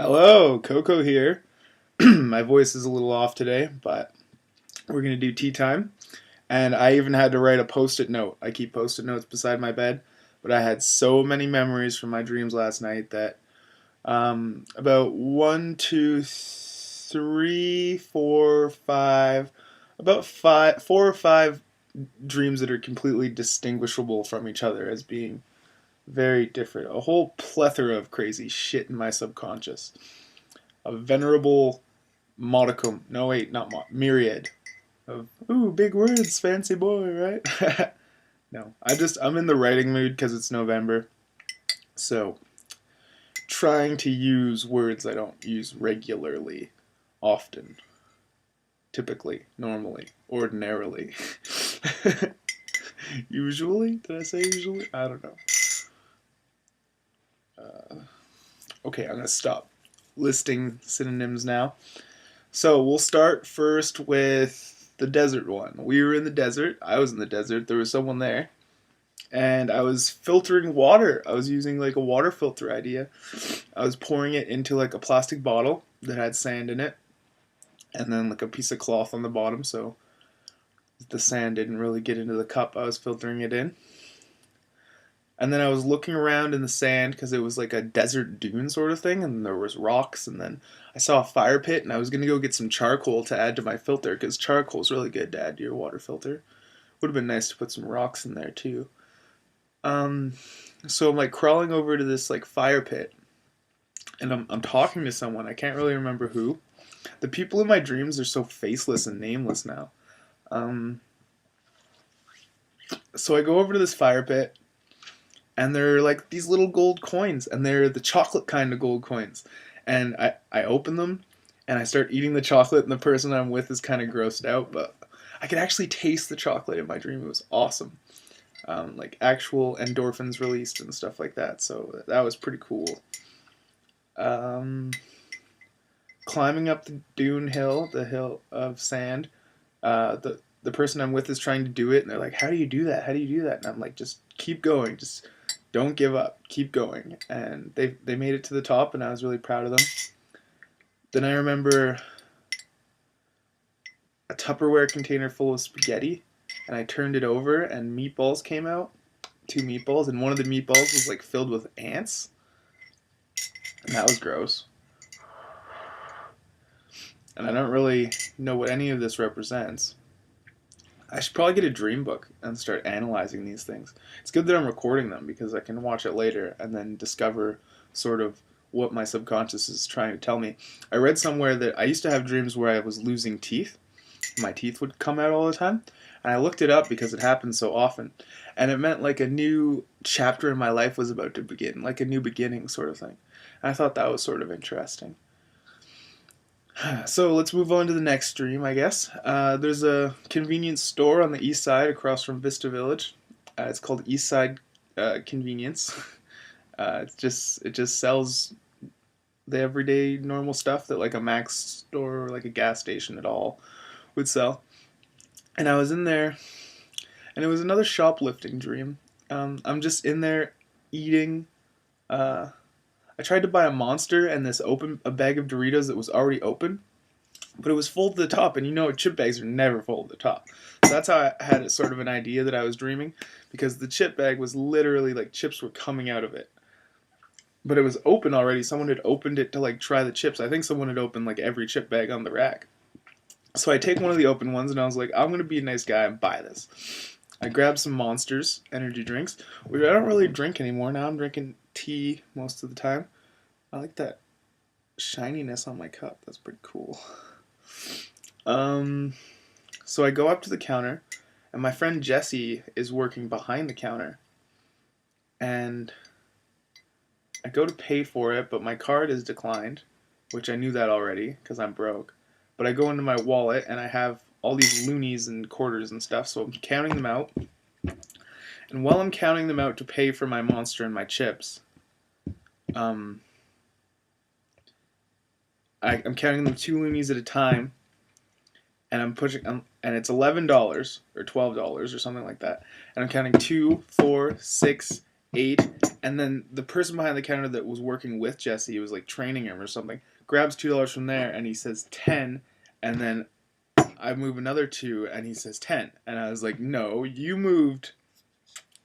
Hello, Coco here. My voice is a little off today, but we're going to do tea time. And I even had to write a post-it note. I keep post-it notes beside my bed, but I had so many memories from my dreams last night that about one, two, three, four, five, about five, 4 or 5 dreams that are completely distinguishable from each other as being very different. A whole plethora of crazy shit in my subconscious. A venerable modicum. No, wait, not myriad of ooh big words, fancy boy, right? No, I'm in the writing mood because it's November, so trying to use words I don't use regularly, often, typically, normally, ordinarily. Usually? Did I say usually? I don't know. Okay, I'm gonna stop listing synonyms now. So we'll start first with the desert one. We were in the desert. I was in the desert. There was someone there. And I was filtering water. I was using like a water filter idea. I was pouring it into like a plastic bottle that had sand in it. And then like a piece of cloth on the bottom so the sand didn't really get into the cup I was filtering it in. And then I was looking around in the sand because it was like a desert dune sort of thing, and there was rocks. And then I saw a fire pit, and I was gonna go get some charcoal to add to my filter because charcoal is really good to add to your water filter. Would have been nice to put some rocks in there too. Um, so I'm like crawling over to this like fire pit, and I'm talking to someone. I can't really remember who. The people in my dreams are so faceless and nameless now. Um, so I go over to this fire pit and they're like these little gold coins, and they're the chocolate kind of gold coins. And I open them, and I start eating the chocolate, and the person I'm with is kind of grossed out, but I could actually taste the chocolate in my dream. It was awesome. Like actual endorphins released and stuff like that, so that was pretty cool. Um, Climbing up the dune hill, the hill of sand, the person I'm with is trying to do it, and they're like, "How do you do that? How do you do that?" And I'm like, "Just keep going. Just don't give up. Keep going." And they made it to the top, and I was really proud of them. Then I remember a Tupperware container full of spaghetti, and I turned it over, and meatballs came out. 2 meatballs, and one of the meatballs was like filled with ants, and that was gross. And I don't really know what any of this represents. I should probably get a dream book and start analyzing these things. It's good that I'm recording them because I can watch it later and then discover sort of what my subconscious is trying to tell me. I read somewhere that I used to have dreams where I was losing teeth. My teeth would come out all the time. And I looked it up because it happened so often. And it meant like a new chapter in my life was about to begin, like a new beginning sort of thing. And I thought that was sort of interesting. So let's move on to the next dream, I guess. There's a convenience store on the east side across from Vista Village. It's called East Side Convenience. It just sells the everyday normal stuff that like a Max store or like a gas station at all would sell. And I was in there, and it was another shoplifting dream. I'm just in there eating. Uh, I tried to buy a Monster and a bag of Doritos that was already open, but it was full to the top, and you know chip bags are never full to the top. So that's how I had sort of an idea that I was dreaming, because the chip bag was literally like chips were coming out of it. But it was open already. Someone had opened it to like try the chips. I think someone had opened like every chip bag on the rack. So I take one of the open ones, and I was like, I'm gonna be a nice guy and buy this. I grabbed some Monsters energy drinks, which I don't really drink anymore. Now I'm drinking tea most of the time. I like that shininess on my cup. That's pretty cool. Um, so I go up to the counter, and my friend Jesse is working behind the counter, and I go to pay for it, but my card is declined, which I knew that already because I'm broke. But I go into my wallet, and I have all these loonies and quarters and stuff, so I'm counting them out. And while I'm counting them out to pay for my Monster and my chips, um, I'm counting them 2 loonies at a time, and and it's $11 or $12 or something like that, and I'm counting 2, 4, 6, 8, and then the person behind the counter that was working with Jesse, was like training him or something, grabs $2 from there and he says 10, and then I move another 2 and he says 10, and I was like, no, you moved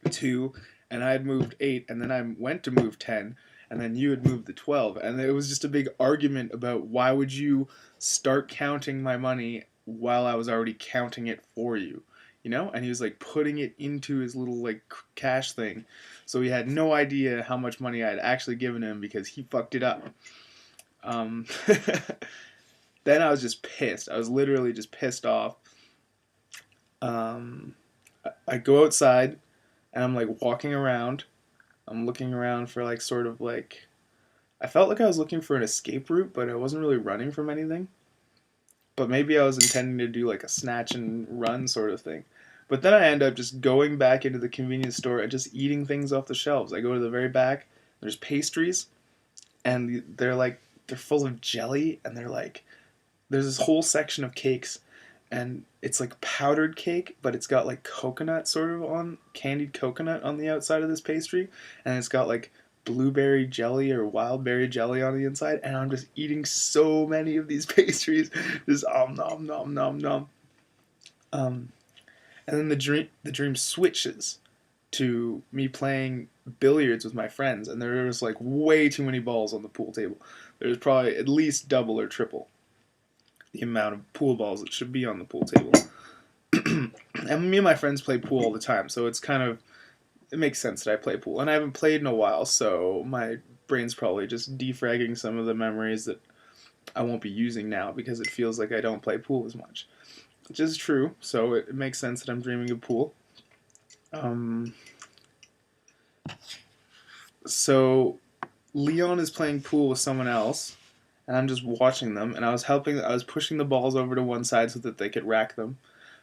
2 and I had moved 8, and then I went to move 10, and then you had moved the 12, and it was just a big argument about why would you start counting my money while I was already counting it for you, you know? And he was like putting it into his little like cash thing, so he had no idea how much money I had actually given him because he fucked it up. Um, then I was just pissed. I was literally just pissed off. Um, I go outside and I'm like walking around. I'm looking around for like sort of like, I felt like I was looking for an escape route, but I wasn't really running from anything. But maybe I was intending to do like a snatch and run sort of thing. But then I end up just going back into the convenience store and just eating things off the shelves. I go to the very back. There's pastries, and they're full of jelly, and they're like, there's this whole section of cakes, and it's like powdered cake, but it's got like coconut sort of on, candied coconut on the outside of this pastry, and it's got like blueberry jelly or wild berry jelly on the inside, and I'm just eating so many of these pastries, just nom nom nom nom. Um, and then the dream switches to me playing billiards with my friends, and there was like way too many balls on the pool table. There's probably at least double or triple the amount of pool balls that should be on the pool table. And me and my friends play pool all the time, so it makes sense that I play pool. And I haven't played in a while, so my brain's probably just defragging some of the memories that I won't be using now because it feels like I don't play pool as much. Which is true, so it makes sense that I'm dreaming of pool. Um, so Leon is playing pool with someone else, and I'm just watching them, and I was pushing the balls over to one side so that they could rack them.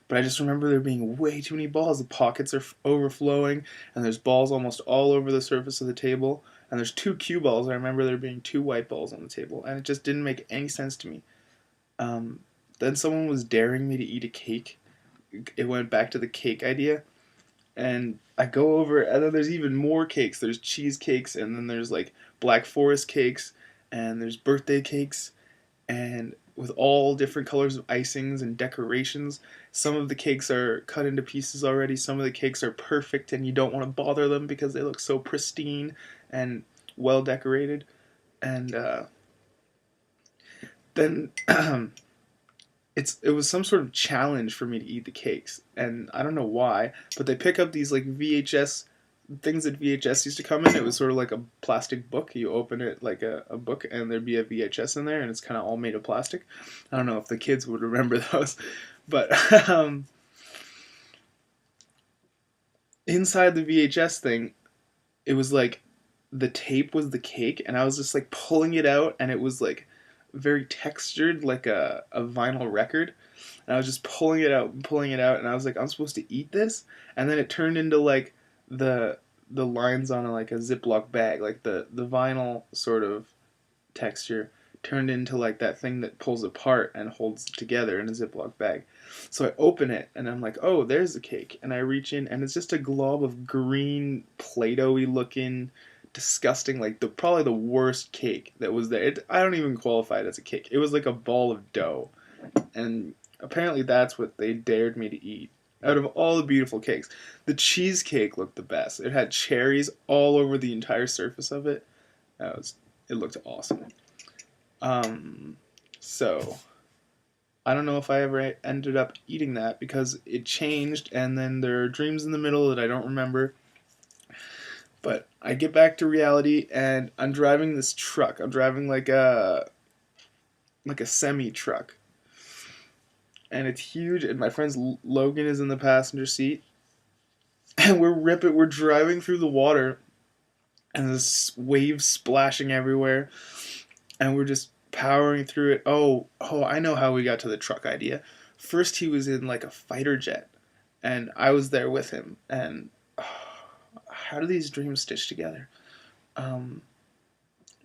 But I just remember there being way too many balls. The pockets are overflowing, and there's balls almost all over the surface of the table. And there's 2 cue balls. I remember there being 2 white balls on the table, and it just didn't make any sense to me. Um, then someone was daring me to eat a cake. It went back to the cake idea, and I go over, and then there's even more cakes. There's cheesecakes, and then there's like Black Forest cakes, and there's birthday cakes, and with all different colors of icings and decorations. Some of the cakes are cut into pieces already. Some of the cakes are perfect, and you don't want to bother them because they look so pristine and well decorated. And then it was some sort of challenge for me to eat the cakes, and I don't know why, but they pick up these like VHS things that VHS used to come in. It was sort of like a plastic book. You open it like a book, and there'd be a VHS in there, and it's kind of all made of plastic. I don't know if the kids would remember those, but inside the VHS thing, it was like the tape was the cake, and I was just like pulling it out, and it was like very textured, like a vinyl record. And I was just pulling it out and pulling it out, and I was like, I'm supposed to eat this, and then it turned into like the the lines on like a Ziploc bag, like the vinyl sort of texture turned into like that thing that pulls apart and holds it together in a Ziploc bag. So I open it and I'm like, oh, there's the cake, and I reach in and it's just a glob of green Play-Doh-y looking, disgusting, like the probably the worst cake that was there. I don't even qualify it as a cake. It was like a ball of dough, and apparently that's what they dared me to eat. Out of all the beautiful cakes, the cheesecake looked the best. It had cherries all over the entire surface of it. It looked awesome. Um, so I don't know if I ever ended up eating that because it changed, and then there are dreams in the middle that I don't remember. But I get back to reality, and I'm driving this truck. I'm driving like a semi truck, and it's huge. And my friend Logan is in the passenger seat, and we're driving through the water, and there's waves splashing everywhere, and we're just powering through it. Oh, I know how we got to the truck idea. First, he was in like a fighter jet, and I was there with him. And how do these dreams stitch together? Um,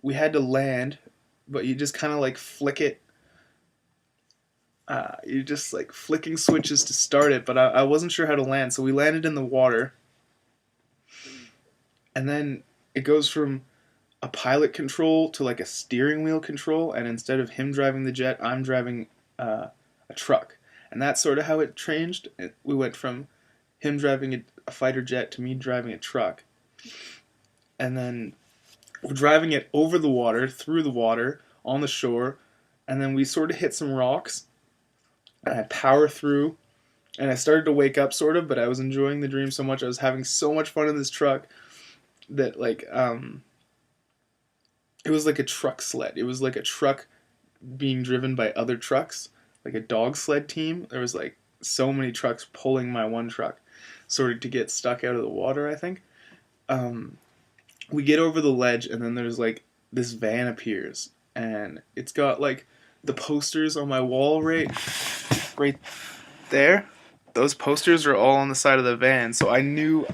we had to land, but you just kind of like flick it. You just like flicking switches to start it, but I wasn't sure how to land, so we landed in the water. and then it goes from a pilot control to like a steering wheel control, and instead of him driving the jet, I'm driving a truck, and that's sort of how it changed. We went from him driving a fighter jet to me driving a truck, and then we're driving it over the water, through the water, on the shore, and then we sort of hit some rocks, and I power through, and I started to wake up sort of, but I was enjoying the dream so much. I was having so much fun in this truck that it was like a truck sled. It was like a truck being driven by other trucks, like a dog sled team. There was like so many trucks pulling my one truck, sort of to get stuck out of the water. I think. Um, we get over the ledge, and then there's like this van appears, and it's got like the posters on my wall right there. Those posters are all on the side of the van, so I knew